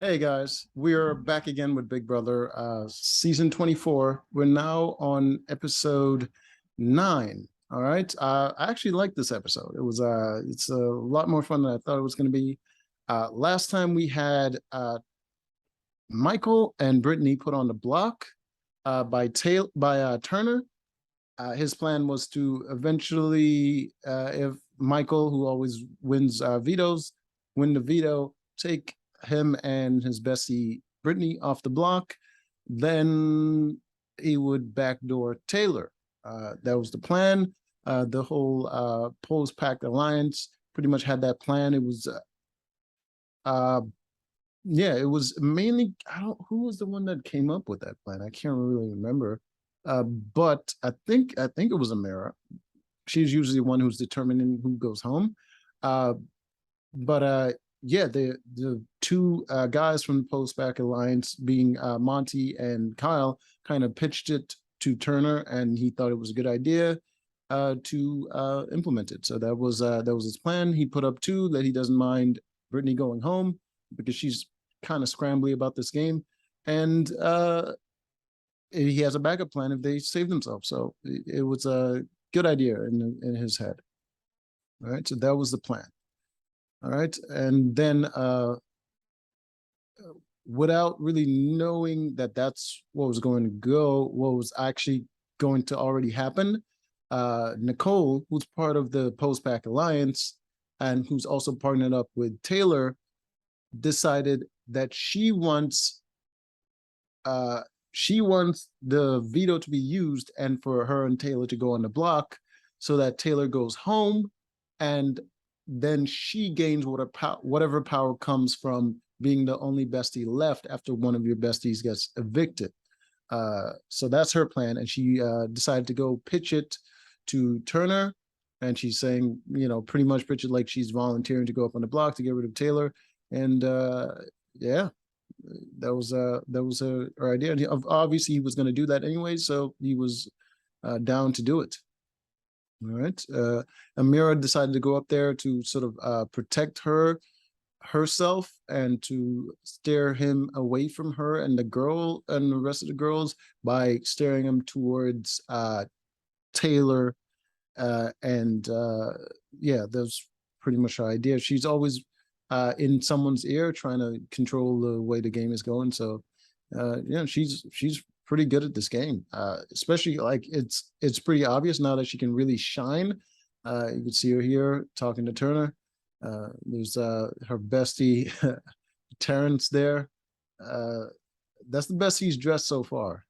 Hey guys, we are back again with Big Brother, season 24. We're now on episode 9. All right. I actually like this episode. It's a lot more fun than I thought it was going to be. Last time we had Michael and Brittany put on the block by Turner. His plan was to eventually, if Michael, who always wins vetoes, win the veto, take him and his bestie Brittany off the block. Then he would backdoor Taylor. That was the plan. The whole post-pack alliance pretty much had that plan. It was uh, yeah, it was mainly, I don't, who was the one that came up with that plan? I can't really remember. But I think it was Amira. She's usually the one who's determining who goes home. Uh, but yeah, the two guys from the Post Back Alliance, being Monty and Kyle, kind of pitched it to Turner, and he thought it was a good idea to implement it. So that was his plan. He put up two that he doesn't mind Brittany going home because she's kind of scrambly about this game, and he has a backup plan if they save themselves. So it was a good idea in his head. All right, so that was the plan. All right, and then without really knowing that that's what was going to go, what was actually going to already happen, Nicole, who's part of the Post Pack Alliance and who's also partnered up with Taylor, decided that she wants the veto to be used and for her and Taylor to go on the block so that Taylor goes home, and then she gains whatever power comes from being the only bestie left after one of your besties gets evicted. So that's her plan, and she decided to go pitch it to Turner, and she's saying, pretty much pitch it like she's volunteering to go up on the block to get rid of Taylor, and yeah, that was her idea. And obviously, he was going to do that anyway, so he was down to do it. All right. Amira decided to go up there to sort of protect herself and to steer him away from her and the girl and the rest of the girls by steering him towards Taylor. And yeah, that's pretty much her idea. She's always in someone's ear trying to control the way the game is going. So yeah, she's pretty good at this game, especially like it's pretty obvious now that she can really shine. You can see her here talking to Turner. There's her bestie Terrence there. Uh, that's the best he's dressed so far.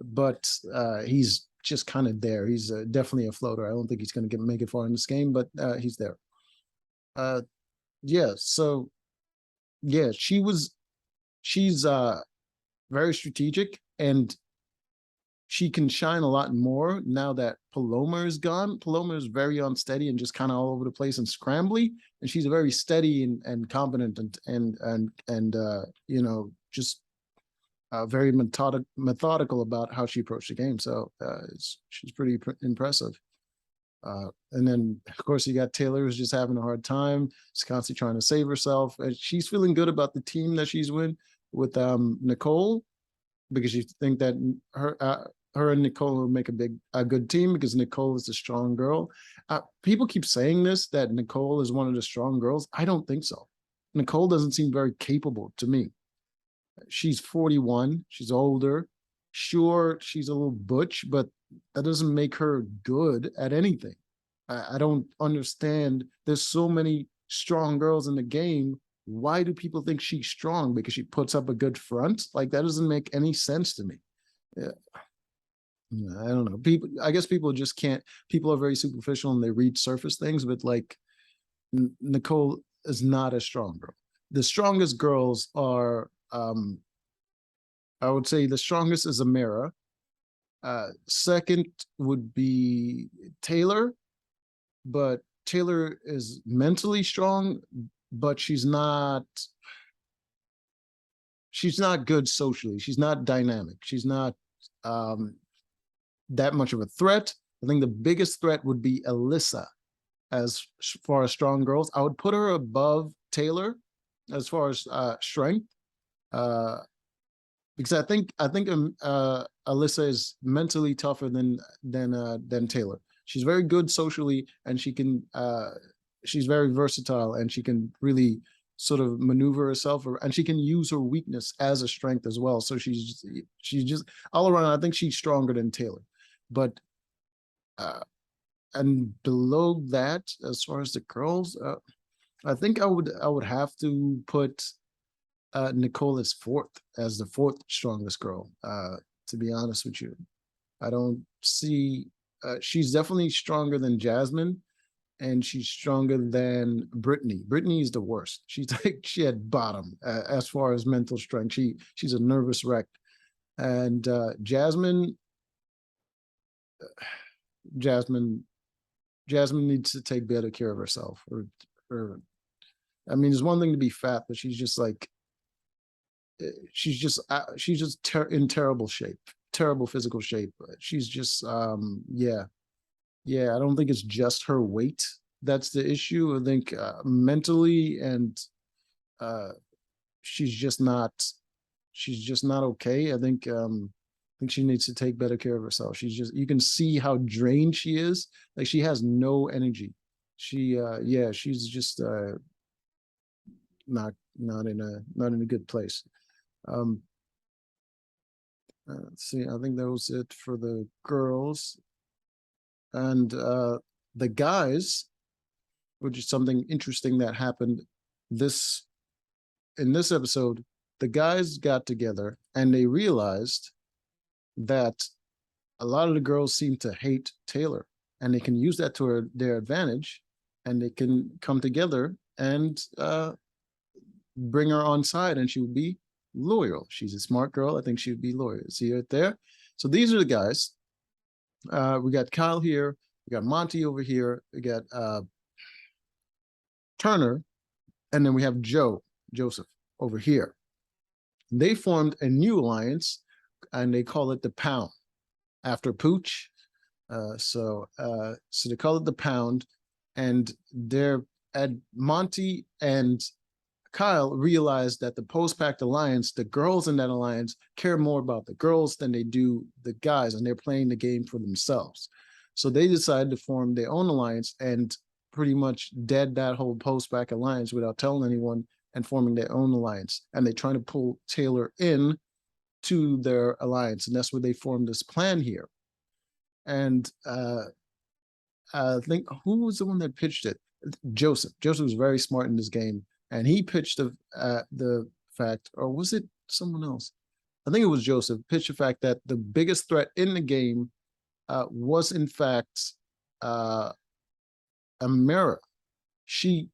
But he's just kind of there. He's definitely a floater. I don't think he's going to make it far in this game, but he's there. Uh, yeah. So yeah, she's very strategic, and she can shine a lot more now that Paloma is gone. Paloma is very unsteady and just kind of all over the place and scrambly, and she's very steady and competent and just very methodical about how she approached the game. So she's pretty impressive. And then, of course, you got Taylor, who's just having a hard time. She's constantly trying to save herself. And she's feeling good about the team that she's with Nicole, because you think that her and Nicole will make a good team because Nicole is a strong girl. People keep saying this, that Nicole is one of the strong girls. I don't think so. Nicole doesn't seem very capable to me. She's 41. She's older. Sure, she's a little butch, but that doesn't make her good at anything. I don't understand. There's so many strong girls in the game. Why do people think she's strong? Because she puts up a good front? Like, that doesn't make any sense to me. Yeah. I don't know. I guess people just can't. People are very superficial and they read surface things, but like Nicole is not a strong girl. The strongest girls are, I would say, the strongest is Amira. Second would be Taylor, but Taylor is mentally strong, but she's not good socially. She's not dynamic. She's not that much of a threat. I think the biggest threat would be Alyssa as far as strong girls. I would put her above Taylor, as far as strength. Uh, because I think Alyssa is mentally tougher than Taylor. She's very good socially, and she's very versatile, and she can really sort of maneuver herself, and she can use her weakness as a strength as well. So she's just all around. I think she's stronger than Taylor, but uh, and below that, as far as the girls, I think I would have to put Nicole as fourth, as the fourth strongest girl. To be honest with you, I don't see. She's definitely stronger than Jasmine, and she's stronger than Brittany. Brittany is the worst. She's like she had bottom as far as mental strength. She's a nervous wreck, and Jasmine, Jasmine needs to take better care of herself. Or I mean, it's one thing to be fat, but she's just like she's just in terrible shape, terrible physical shape. She's just yeah, yeah. I don't think it's just her weight that's the issue. I think mentally, and uh she's just not she's just not okay. I think she needs to take better care of herself. She's just you can see how drained she is. Like she has no energy. She yeah, she's just not in a good place. Um, let's see. I think that was it for the girls, and the guys, which is something interesting that happened this in this episode. The guys got together and they realized that a lot of the girls seem to hate Taylor, and they can use that to their advantage, and they can come together and bring her on side, and she would be loyal. She's a smart girl. I think she would be loyal. See it there? So these are the guys. We got Kyle here. We got Monty over here. We got Turner, and then we have Joseph over here. They formed a new alliance, and they call it the Pound after Pooch. So they call it the Pound, and they're at Monty and Kyle realized that the post-pact alliance, the girls in that alliance care more about the girls than they do the guys, and they're playing the game for themselves. So they decided to form their own alliance and pretty much dead that whole post-pact alliance without telling anyone, and forming their own alliance. And they're trying to pull Taylor in to their alliance, and that's where they formed this plan here. And I think who was the one that pitched it? Joseph. Joseph was very smart in this game, and he pitched the fact, or was it someone else? I think it was Joseph. Pitched the fact that the biggest threat in the game was in fact Amira. She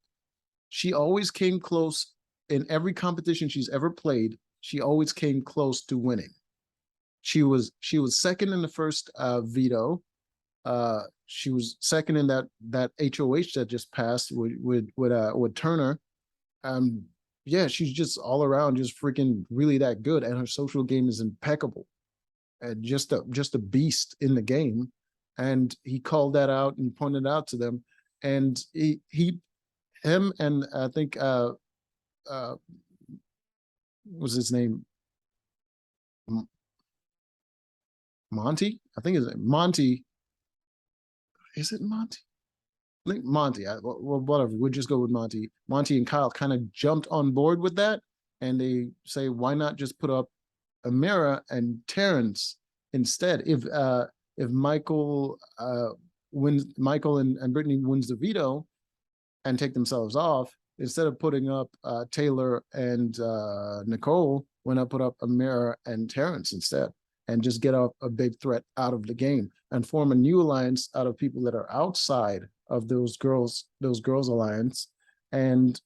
always came close in every competition she's ever played. She always came close to winning. She was second in the first veto. She was second in that HOH that just passed with Turner. Yeah, she's just all around just freaking really that good, and her social game is impeccable, and just a beast in the game. And he called that out and pointed out to them, and him and I think was his name Monty? I think it's Monty. Is it Monty? I think Monty. Well, whatever. We'll just go with Monty. Monty and Kyle kind of jumped on board with that, and they say, why not just put up Amira and Terrence instead? If Michael Michael and Brittany wins the veto and take themselves off, instead of putting up Taylor and Nicole, why not put up Amira and Terrence instead, and just get a big threat out of the game and form a new alliance out of people that are outside of those girls alliance, and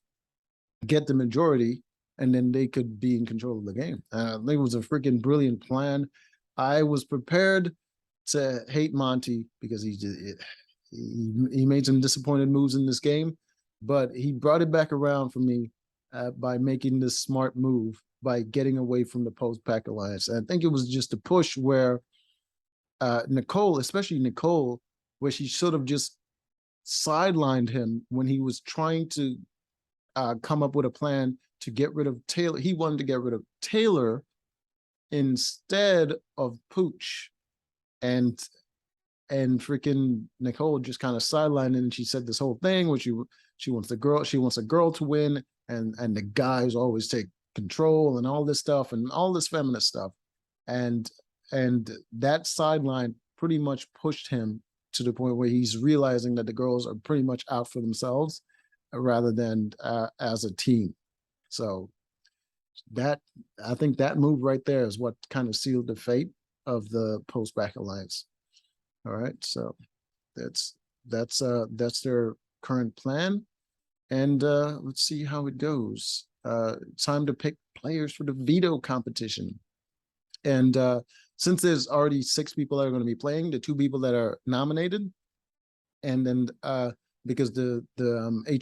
get the majority, and then they could be in control of the game. I think it was a freaking brilliant plan. I was prepared to hate Monty because he made some disappointed moves in this game, but he brought it back around for me by making this smart move by getting away from the post-pack alliance. And I think it was just a push where Nicole, especially Nicole, where she sort of just sidelined him when he was trying to come up with a plan to get rid of Taylor. He wanted to get rid of Taylor instead of Pooch, and freaking Nicole just kind of sidelined, and she said this whole thing where she wants a girl to win, and the guys always take control and all this stuff and all this feminist stuff, and that sideline pretty much pushed him to the point where he's realizing that the girls are pretty much out for themselves rather than as a team. So that, I think that move right there is what kind of sealed the fate of the post-back alliance. All right, so that's their current plan, and let's see how it goes. Time to pick players for the veto competition, and since there's already 6 people that are going to be playing, the 2 people that are nominated, and then because the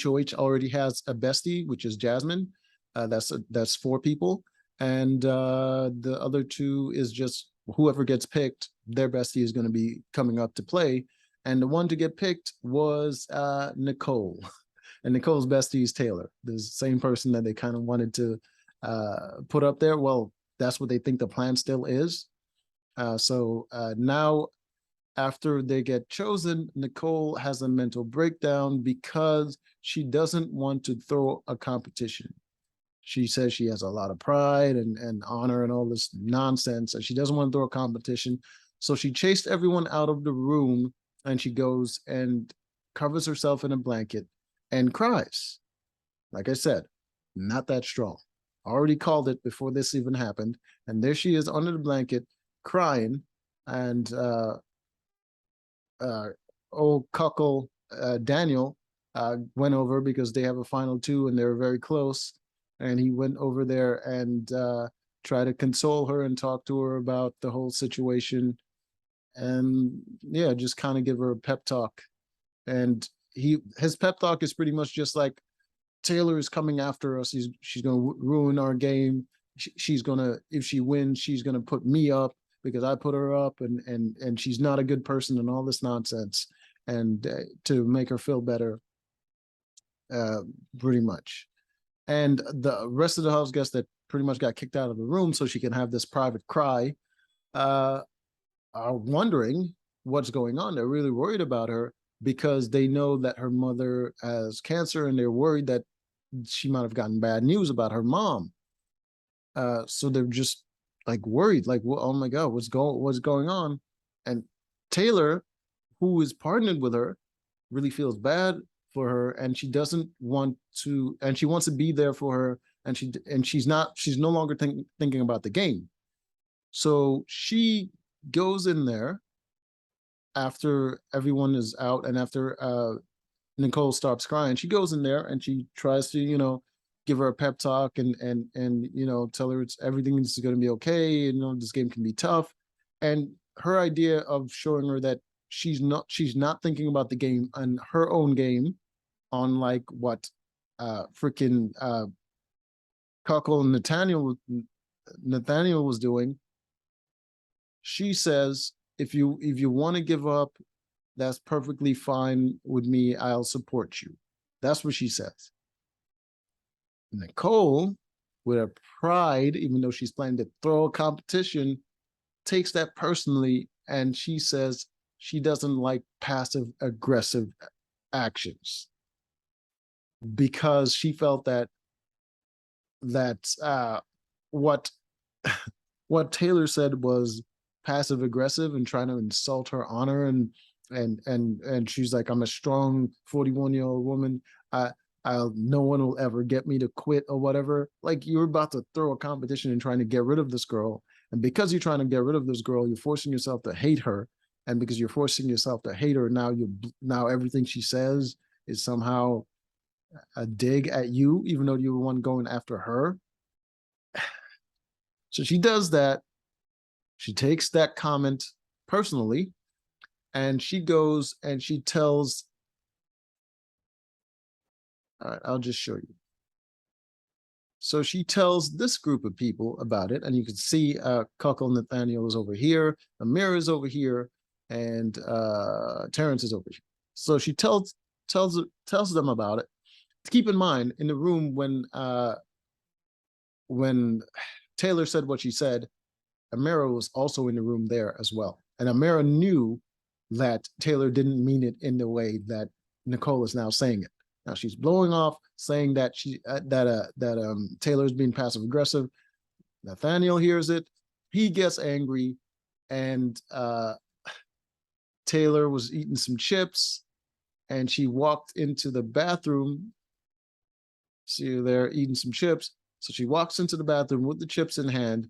HOH already has a bestie, which is Jasmine, that's 4 people, and the other 2 is just whoever gets picked, their bestie is going to be coming up to play. And the one to get picked was Nicole. And Nicole's bestie is Taylor, the same person that they kind of wanted to put up there. Well, that's what they think the plan still is. So now, after they get chosen, Nicole has a mental breakdown because she doesn't want to throw a competition. She says she has a lot of pride and honor and all this nonsense, and she doesn't want to throw a competition. So she chased everyone out of the room, and she goes and covers herself in a blanket and cries. Like I said, not that strong. Already called it before this even happened. And there she is under the blanket crying. And old cuckle Daniel went over because they have a final 2 and they're very close. And he went over there and tried to console her and talk to her about the whole situation. And yeah, just kind of give her a pep talk. And his pep talk is pretty much just like, Taylor is coming after us. She's going to ruin our game. She's going to, if she wins, she's going to put me up because I put her up, and she's not a good person and all this nonsense. And to make her feel better, pretty much. And the rest of the house guests that pretty much got kicked out of the room so she can have this private cry are wondering what's going on. They're really worried about her because they know that her mother has cancer, and they're worried that she might have gotten bad news about her mom. So they're just like worried, like, well, oh my God, what's going on? And Taylor, who is partnered with her, really feels bad for her, and she doesn't want to, and she wants to be there for her, and she's no longer thinking about the game. So she goes in there after everyone is out, and after Nicole stops crying, she goes in there and she tries to, give her a pep talk and tell her everything is going to be okay. This game can be tough. And her idea of showing her that she's not thinking about the game and her own game, unlike what freaking Cockle and Nathaniel was doing. She says, if you want to give up, that's perfectly fine with me. I'll support you. That's what she says. Nicole, with her pride, even though she's planning to throw a competition, takes that personally, and she says she doesn't like passive aggressive actions because she felt that what Taylor said was passive aggressive and trying to insult her honor, and she's like, I'm a strong 41-year-old woman. No one will ever get me to quit or whatever. Like, you're about to throw a competition and trying to get rid of this girl. And because you're trying to get rid of this girl, you're forcing yourself to hate her. And because you're forcing yourself to hate her, now everything she says is somehow a dig at you, even though you're the one going after her. So she does that. She takes that comment personally, and she goes and she tells, all right, I'll just show you. So she tells this group of people about it, and you can see Cockle Nathaniel is over here, Amir is over here, and Terrence is over here. So she tells them about it, keep in mind, in the room when Taylor said what she said, Amira was also in the room there as well. And Amira knew that Taylor didn't mean it in the way that Nicole is now saying it. Now she's blowing off, saying that Taylor's being passive aggressive. Nathaniel hears it. He gets angry, and Taylor was eating some chips, and she walked into the bathroom. See her there eating some chips. So she walks into the bathroom with the chips in hand,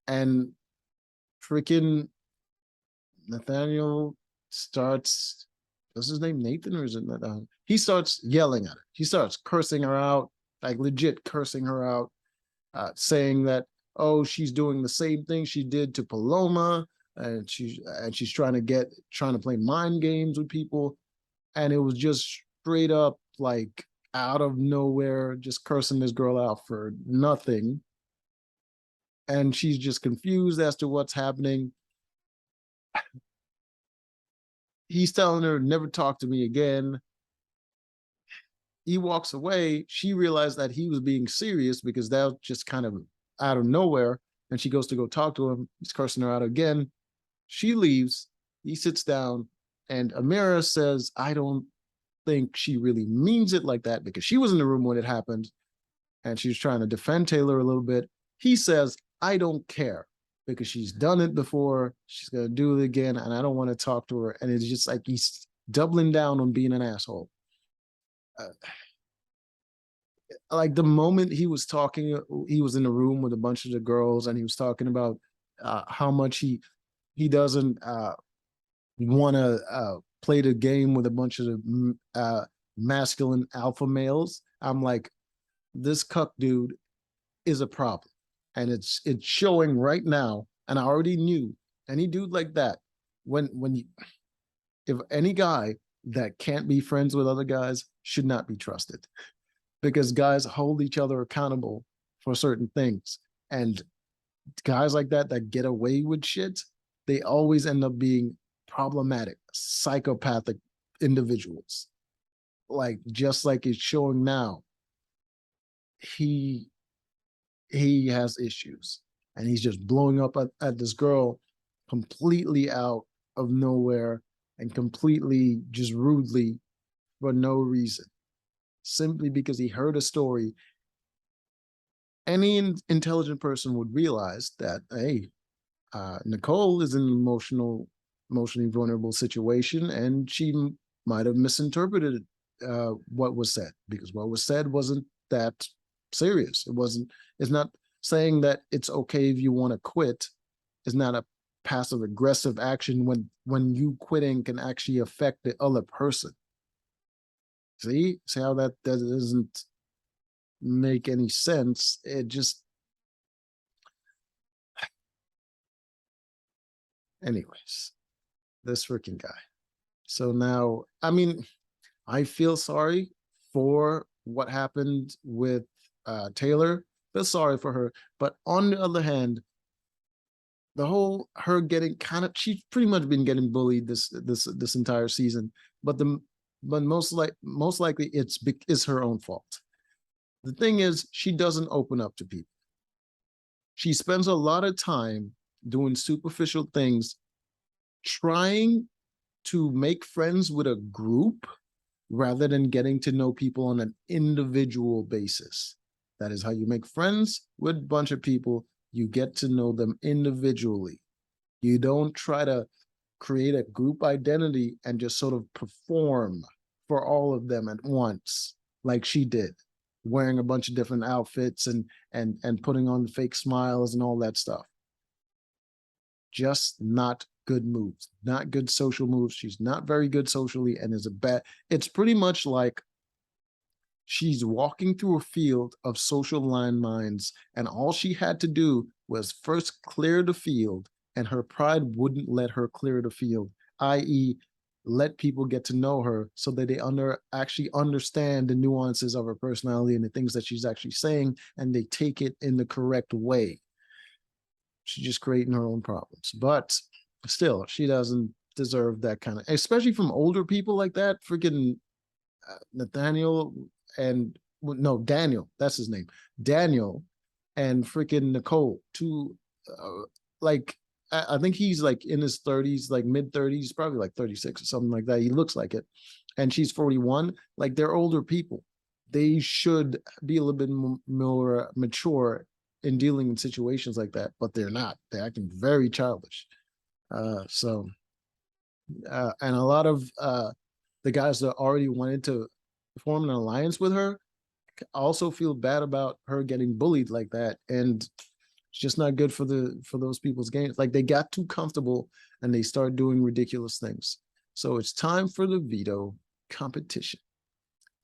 and freaking Nathaniel starts, what's his name, Nathan, or is it he starts yelling at her. He starts cursing her out, like legit cursing her out, saying that, oh, she's doing the same thing she did to Paloma, and she's trying to play mind games with people. And it was just straight up like out of nowhere, just cursing this girl out for nothing. And she's just confused as to what's happening. He's telling her, never talk to me again. He walks away. She realized that he was being serious because that was just kind of out of nowhere. And she goes to go talk to him. He's cursing her out again. She leaves. He sits down, and Amira says, I don't think she really means it like that, because she was in the room when it happened and she was trying to defend Taylor a little bit. He says, I don't care, because she's done it before. She's going to do it again, and I don't want to talk to her. And it's just like he's doubling down on being an asshole. Like the moment he was talking, he was in the room with a bunch of the girls, and he was talking about how much he doesn't want to play the game with a bunch of masculine alpha males. I'm like, this cuck dude is a problem, and it's showing right now. And I already knew any dude like that, if any guy that can't be friends with other guys should not be trusted, because guys hold each other accountable for certain things. And guys like that get away with shit, they always end up being problematic, psychopathic individuals. Like, just like it's showing now, he has issues, and he's just blowing up at this girl completely out of nowhere, and completely just rudely, for no reason, simply because he heard a story. Any intelligent person would realize that, hey, Nicole is in an emotionally vulnerable situation, and she might have misinterpreted what was said, because what was said wasn't that serious. It's not saying that it's okay if you want to quit. It's not a passive aggressive action when you quitting can actually affect the other person. See how that doesn't make any sense. It just, anyways, this freaking guy. So now, I mean, I feel sorry for what happened with Taylor. Feel sorry for her, but on the other hand, the whole her getting she's pretty much been getting bullied this entire season. But most likely it's her own fault. The thing is, she doesn't open up to people. She spends a lot of time doing superficial things, trying to make friends with a group rather than getting to know people on an individual basis. That is how you make friends with a bunch of people. You get to know them individually. You don't try to create a group identity and just sort of perform for all of them at once, like she did, wearing a bunch of different outfits and putting on fake smiles and all that stuff. Just not good moves, not good social moves. She's not very good socially, and it's pretty much like she's walking through a field of social landmines, and all she had to do was first clear the field, and her pride wouldn't let her clear the field, i.e., let people get to know her so that they actually understand the nuances of her personality and the things that she's actually saying, and they take it in the correct way. She's just creating her own problems. But still, she doesn't deserve that kind of, especially from older people like that. Freaking Nathaniel and no, Daniel, that's his name. Daniel and freaking Nicole, two like I think he's like in his 30s, like mid 30s, probably like 36 or something like that. He looks like it. And she's 41. Like they're older people. They should be a little bit more mature in dealing in situations like that, but they're not. They're acting very childish. And a lot of the guys that already wanted to form an alliance with her also feel bad about her getting bullied like that, and it's just not good for those people's games. Like they got too comfortable and they start doing ridiculous things. So it's time for the veto competition,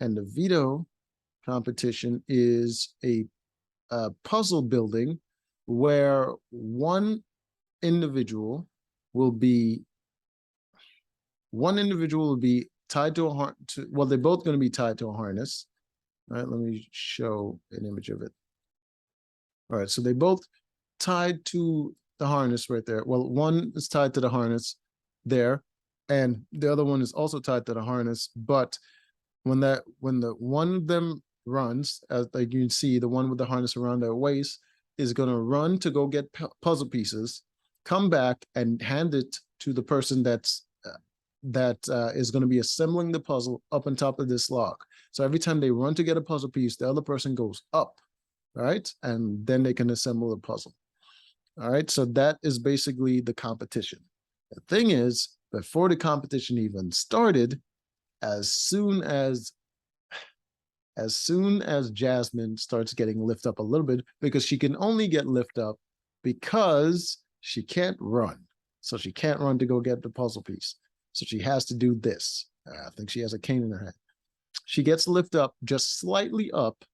and the veto competition is a puzzle building where one individual will be tied to well, they're both going to be tied to a harness. All right, let me show an image of it. All right, so they both tied to the harness right there. Well, one is tied to the harness there, and the other one is also tied to the harness. But when the one of them runs, as like you can see, the one with the harness around their waist is going to run to go get puzzle pieces, come back and hand it to the person that is going to be assembling the puzzle up on top of this log. So every time they run to get a puzzle piece, the other person goes up, right? And then they can assemble the puzzle. All right, so that is basically the competition. The thing is, before the competition even started, as soon as Jasmine starts getting lift up a little bit, because she can only get lift up because she can't run. So she can't run to go get the puzzle piece. So she has to do this. I think she has a cane in her hand. She gets lift up just slightly up,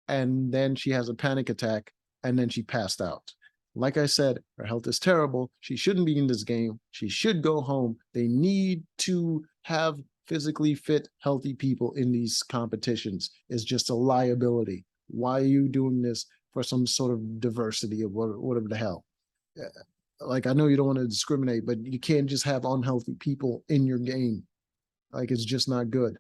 and then she has a panic attack, and then she passed out. Like I said, her health is terrible. She shouldn't be in this game. She should go home. They need to have physically fit, healthy people in these competitions. It's just a liability. Why are you doing this for some sort of diversity or whatever the hell? Like, I know you don't want to discriminate, but you can't just have unhealthy people in your game. Like, it's just not good.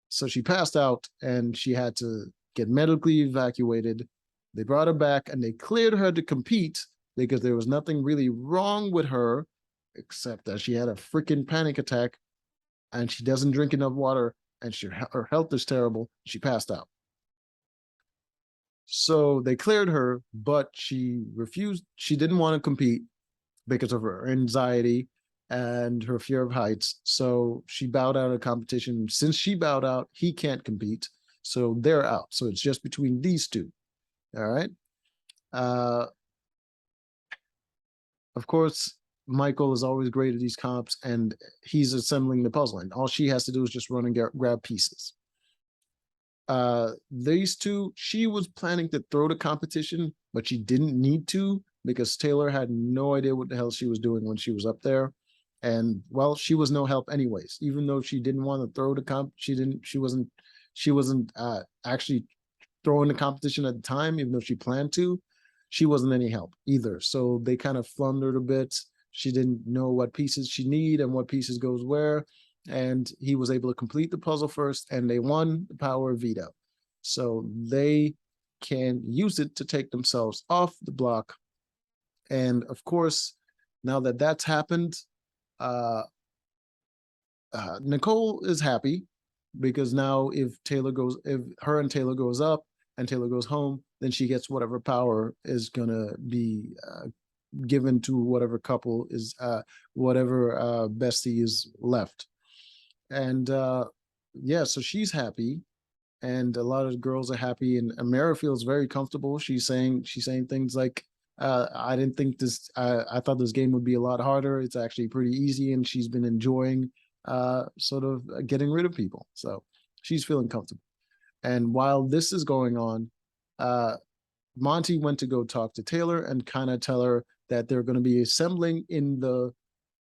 So she passed out and she had to get medically evacuated. They brought her back and they cleared her to compete because there was nothing really wrong with her except that she had a freaking panic attack and she doesn't drink enough water and her health is terrible. She passed out. So they cleared her, but she refused. She didn't want to compete because of her anxiety and her fear of heights. So she bowed out of competition. Since she bowed out, he can't compete. So they're out. So it's just between these two. All right. Of course, Michael is always great at these comps, and he's assembling the puzzle. And all she has to do is just run and grab pieces. These two, she was planning to throw the competition, but she didn't need to because Taylor had no idea what the hell she was doing when she was up there. And well, she was no help anyways. Even though she didn't want to throw the comp, she wasn't actually throwing the competition at the time, even though she planned to. She wasn't any help either. So they kind of floundered a bit. She didn't know what pieces she need and what pieces goes where. And he was able to complete the puzzle first, and they won the power of veto. So they can use it to take themselves off the block. And of course, now that that's happened, Nicole is happy because now if her and Taylor goes up and Taylor goes home, then she gets whatever power is gonna be given to whatever couple is whatever bestie is left. And yeah, so she's happy, and a lot of girls are happy, and Amara feels very comfortable. She's saying things like, I didn't think I thought this game would be a lot harder. It's actually pretty easy, and she's been enjoying sort of getting rid of people. So she's feeling comfortable. And while this is going on, Monty went to go talk to Taylor and kind of tell her that they're going to be assembling in the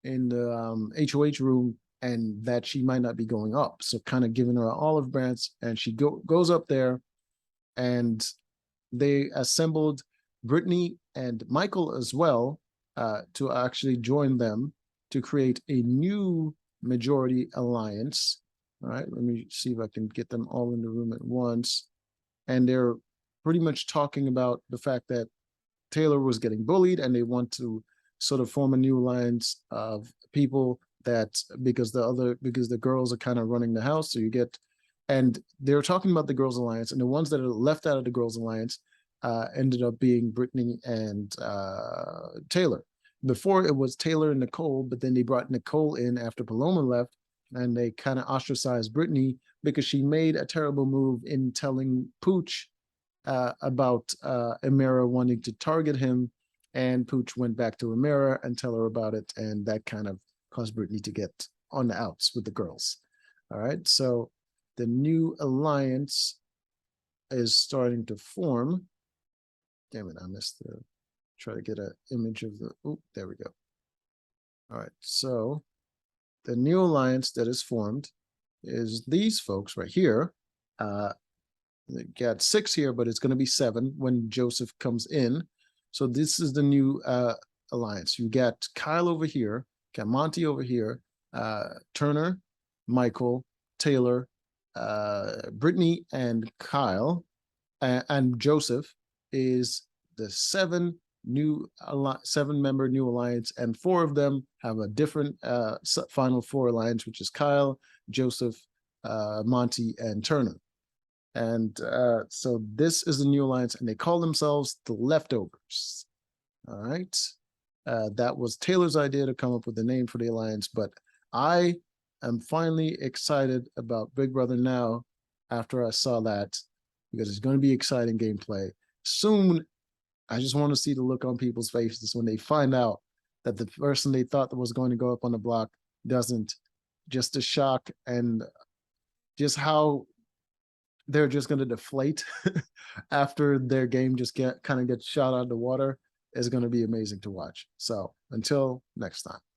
HOH room, and that she might not be going up. So kind of giving her an olive branch, and she goes up there, and they assembled Brittany and Michael as well to actually join them to create a new majority alliance All right, let me see if I can get them all in the room at once. And they're pretty much talking about the fact that Taylor was getting bullied and they want to sort of form a new alliance of people that because the girls are kind of running the house. So you get, and they're talking about the girls alliance, and the ones that are left out of the girls alliance ended up being Brittany and Taylor. Before it was Taylor and Nicole, but then they brought Nicole in after Paloma left, and they kind of ostracized Brittany because she made a terrible move in telling Pooch about Amira wanting to target him, and Pooch went back to Amira and tell her about it, and that kind of caused Brittany to get on the outs with the girls. All right, so the new alliance is starting to form. Damn it, I missed the, try to get an image of the, oh, there we go. All right, so the new alliance that is formed is these folks right here. Got 6 here, but it's going to be 7 when Joseph comes in. So this is the new alliance. You got Kyle over here, got Monty over here, Turner, Michael, Taylor, Brittany, and Kyle, and Joseph is the 7-member new alliance, and 4 of them have a different final 4 alliance, which is Kyle, Joseph, Monty, and Turner. And so this is the new alliance, and they call themselves the Leftovers. All right. That was Taylor's idea to come up with the name for the alliance, but I am finally excited about Big Brother now after I saw that, because it's going to be exciting gameplay. Soon, I just want to see the look on people's faces when they find out that the person they thought that was going to go up on the block doesn't. Just the shock and just how they're just going to deflate after their game just gets shot out of the water is going to be amazing to watch. So until next time.